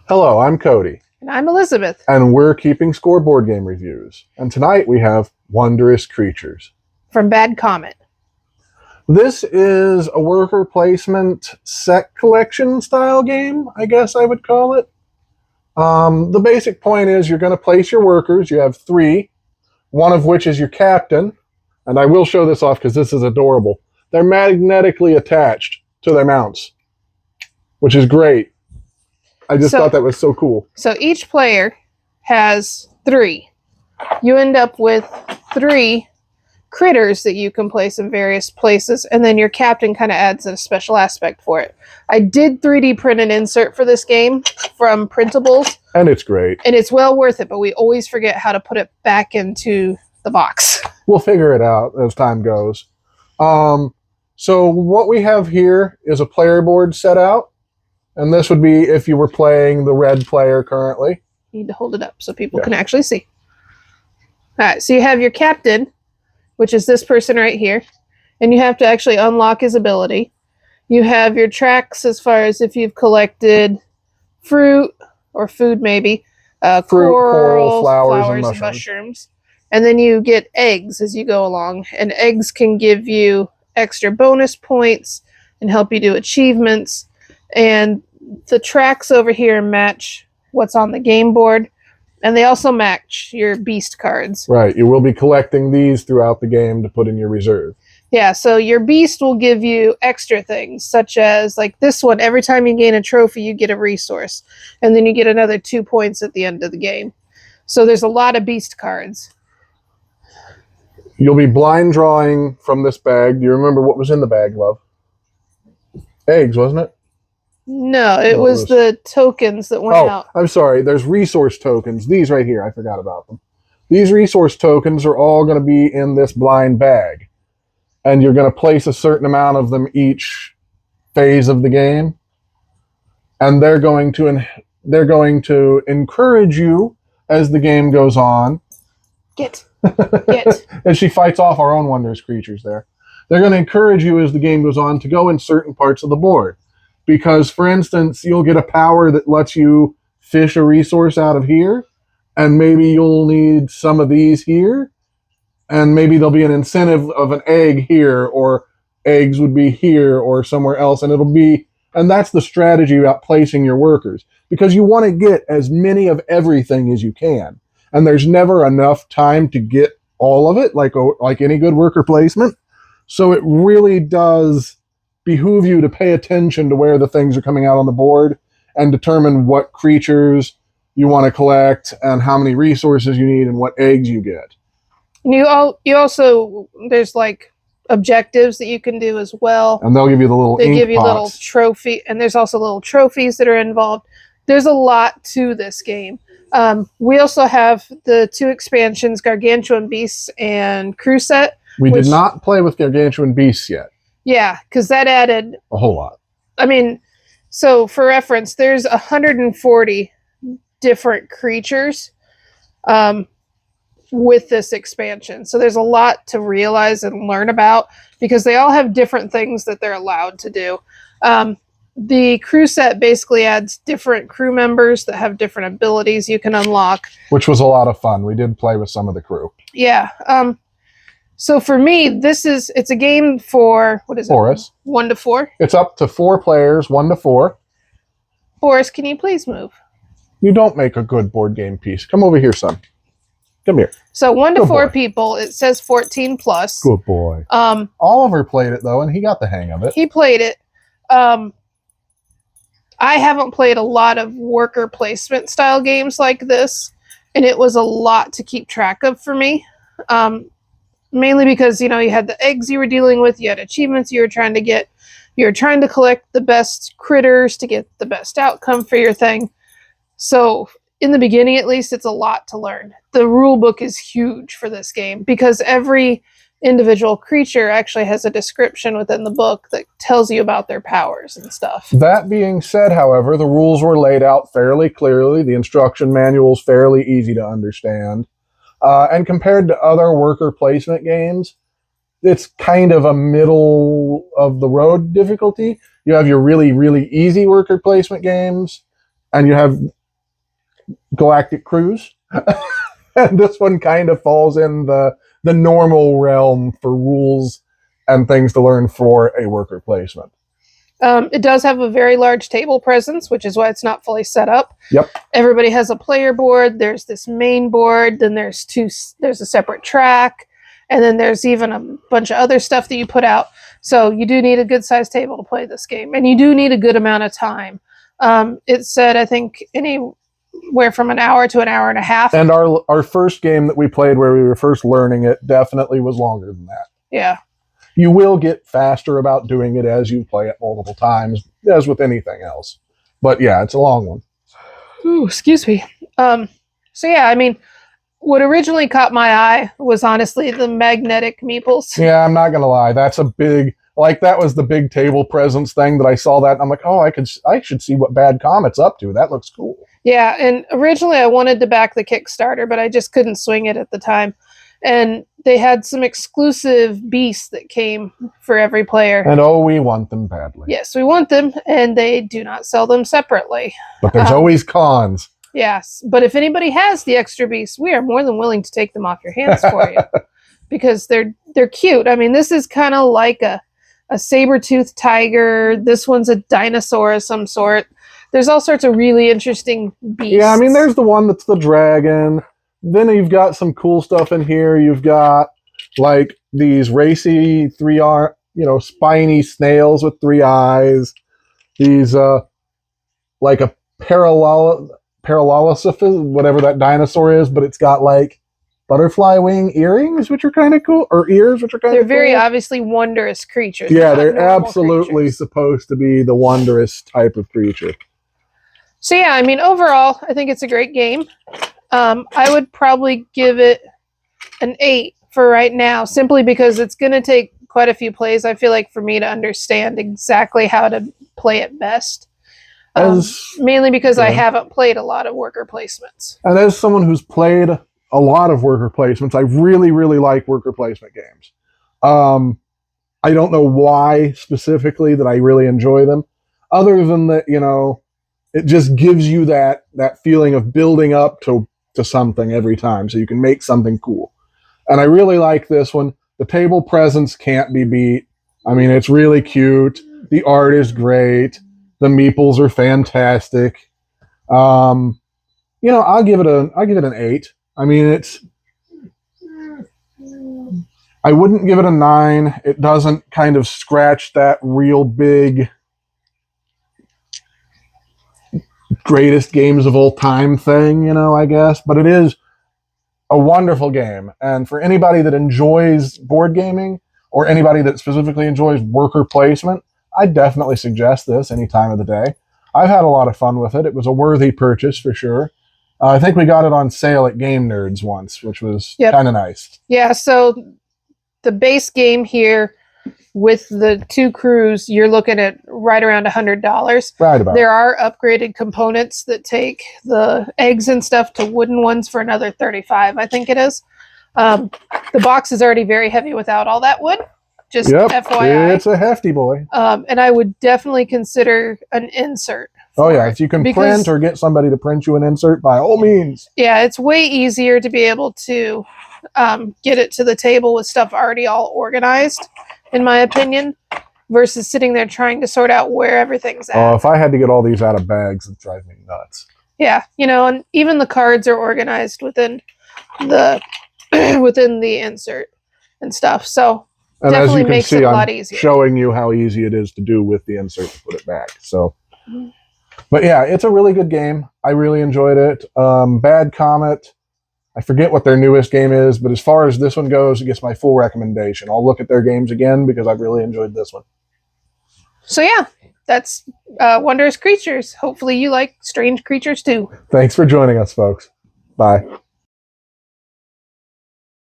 Hello, I'm Cody, And I'm Elizabeth and we're keeping score board game reviews. And tonight we have Wondrous Creatures. from Bad Comet. This is a worker placement set collection style game, I guess I would call it. The basic point is you're going to place your workers. You have three, one of which is your captain. And I will show this off because this is adorable. They're magnetically attached to their mounts, which is great. I just thought that was so cool. So each player has three. You end up with three critters that you can place in various places, and then your captain kind of adds a special aspect for it. I did 3D print an insert for this game from Printables. And it's great. And it's well worth it, but we always forget how to put it back into the box. We'll figure it out as time goes. So what we have here is a player board set out. And this would be if you were playing the red player currently. You need to hold it up so people can actually see. All right, so you have your captain, which is this person right here. And you have to actually unlock his ability. You have your tracks as far as if you've collected fruit or food maybe. Coral, flowers, and mushrooms. And then you get eggs as you go along. And eggs can give you extra bonus points and help you do achievements. And the tracks over here match what's on the game board. And they also match your beast cards. Right. You will be collecting these throughout the game to put in your reserve. Yeah, so your beast will give you extra things, such as like this one. Every time you gain a trophy, you get a resource. And then you get another 2 points at the end of the game. So there's a lot of beast cards. You'll be blind drawing from this bag. Do you remember what was in the bag, love? Eggs, wasn't it? No, it was the tokens that went out. I'm sorry. There's resource tokens. These right here. I forgot about them. These resource tokens are all going to be in this blind bag. And you're going to place a certain amount of them each phase of the game. And they're going to encourage you as the game goes on. Get. And she fights off our own Wondrous Creatures there. They're going to encourage you as the game goes on to go in certain parts of the board. Because, for instance, you'll get a power that lets you fish a resource out of here, and maybe you'll need some of these here, and maybe there'll be an incentive of an egg here, or eggs would be here or somewhere else, and that's the strategy about placing your workers, because you want to get as many of everything as you can, and there's never enough time to get all of it, like any good worker placement, so it really does behoove you to pay attention to where the things are coming out on the board and determine what creatures you want to collect and how many resources you need and what eggs you get. You also, there's like objectives that you can do as well. And they'll give you the little ink give you pots. Little trophy, and there's also little trophies that are involved. There's a lot to this game. We also have the 2 expansions, Gargantuan Beasts and Crew Set. We did not play with Gargantuan Beasts yet. Yeah, because that added a whole lot. I mean, so for reference, there's 140 different creatures with this expansion. So there's a lot to realize and learn about because they all have different things that they're allowed to do. The crew set basically adds different crew members that have different abilities you can unlock. Which was a lot of fun. We did play with some of the crew. Yeah. So for me, it's a game for, what is it? Boris. 1 to 4? It's up to 4 players, 1 to 4. Boris, can you please move? You don't make a good board game piece. Come over here, son. Come here. So 1 to 4 people, it says 14 plus. Good boy. Oliver played it, though, and he got the hang of it. He played it. I haven't played a lot of worker placement style games like this, and it was a lot to keep track of for me. Mainly because, you had the eggs you were dealing with, you had achievements you were trying to get, you were trying to collect the best critters to get the best outcome for your thing. So, in the beginning at least, it's a lot to learn. The rule book is huge for this game because every individual creature actually has a description within the book that tells you about their powers and stuff. That being said, however, the rules were laid out fairly clearly. The instruction manual is fairly easy to understand. And compared to other worker placement games, it's kind of a middle of the road difficulty. You have your really, really easy worker placement games, and you have Galactic Cruise. And this one kind of falls in the normal realm for rules and things to learn for a worker placement. It does have a very large table presence, which is why it's not fully set up. Yep. Everybody has a player board. There's this main board. Then there's a separate track. And then there's even a bunch of other stuff that you put out. So you do need a good sized table to play this game. And you do need a good amount of time. It said, I think, anywhere from an hour to an hour and a half. And our first game that we played where we were first learning it definitely was longer than that. Yeah. You will get faster about doing it as you play it multiple times, as with anything else. But yeah, it's a long one. Ooh, excuse me. So yeah, I mean, what originally caught my eye was honestly the magnetic meeples. Yeah, I'm not gonna lie. That's a big, like, that was the big table presence thing that I saw that, and I'm like, oh, I should see what Bad Comet's up to. That looks cool. Yeah, and originally I wanted to back the Kickstarter, but I just couldn't swing it at the time. And they had some exclusive beasts that came for every player. And oh, we want them badly. Yes, we want them, and they do not sell them separately. But there's always cons. Yes, but if anybody has the extra beasts, we are more than willing to take them off your hands for you. Because they're cute. I mean, this is kind of like a saber-toothed tiger. This one's a dinosaur of some sort. There's all sorts of really interesting beasts. Yeah, I mean, there's the one that's the dragon. Then you've got some cool stuff in here. You've got, like, these racy spiny snails with 3 eyes. These, like a parallelocephalus, whatever that dinosaur is, but it's got, like, butterfly wing earrings, which are kind of cool, or ears, which are kind of cool. They're very obviously wondrous creatures. Yeah, they're absolutely supposed to be the wondrous type of creature. So yeah, I mean, overall, I think it's a great game. I would probably give it an 8 for right now, simply because it's going to take quite a few plays, I feel like, for me to understand exactly how to play it best. Mainly because I haven't played a lot of worker placements. And as someone who's played a lot of worker placements, I really, really like worker placement games. I don't know why specifically that I really enjoy them, other than that, it just gives you that feeling of building up to something every time, so you can make something cool. And I really like this one. The table presence can't be beat. I mean, it's really cute. The art is great. The meeples are fantastic. I'll give it an 8. I mean, I wouldn't give it a 9. It doesn't kind of scratch that real big greatest games of all time thing, I guess. But it is a wonderful game. And for anybody that enjoys board gaming, or anybody that specifically enjoys worker placement, I definitely suggest this any time of the day. I've had a lot of fun with it. It was a worthy purchase for sure. I think we got it on sale at Game Nerds once, which was kind of nice. Yeah, so the base game here with the 2 crews, you're looking at right around $100. Right about. There are upgraded components that take the eggs and stuff to wooden ones for another $35, I think it is. The box is already very heavy without all that wood. Just FYI. It's a hefty boy. And I would definitely consider an insert. Oh, yeah. If you can print or get somebody to print you an insert, by all means. Yeah, it's way easier to be able to get it to the table with stuff already all organized, in my opinion, versus sitting there trying to sort out where everything's at. Oh, if I had to get all these out of bags, it'd drive me nuts. Yeah, and even the cards are organized within the within the insert and stuff. So and definitely as you can makes see, it a I'm lot easier. Showing you how easy it is to do with the insert to put it back. So, but yeah, it's a really good game. I really enjoyed it. Bad Comet. I forget what their newest game is, but as far as this one goes, it gets my full recommendation. I'll look at their games again because I've really enjoyed this one. So yeah, that's Wondrous Creatures. Hopefully you like strange creatures too. Thanks for joining us, folks. Bye.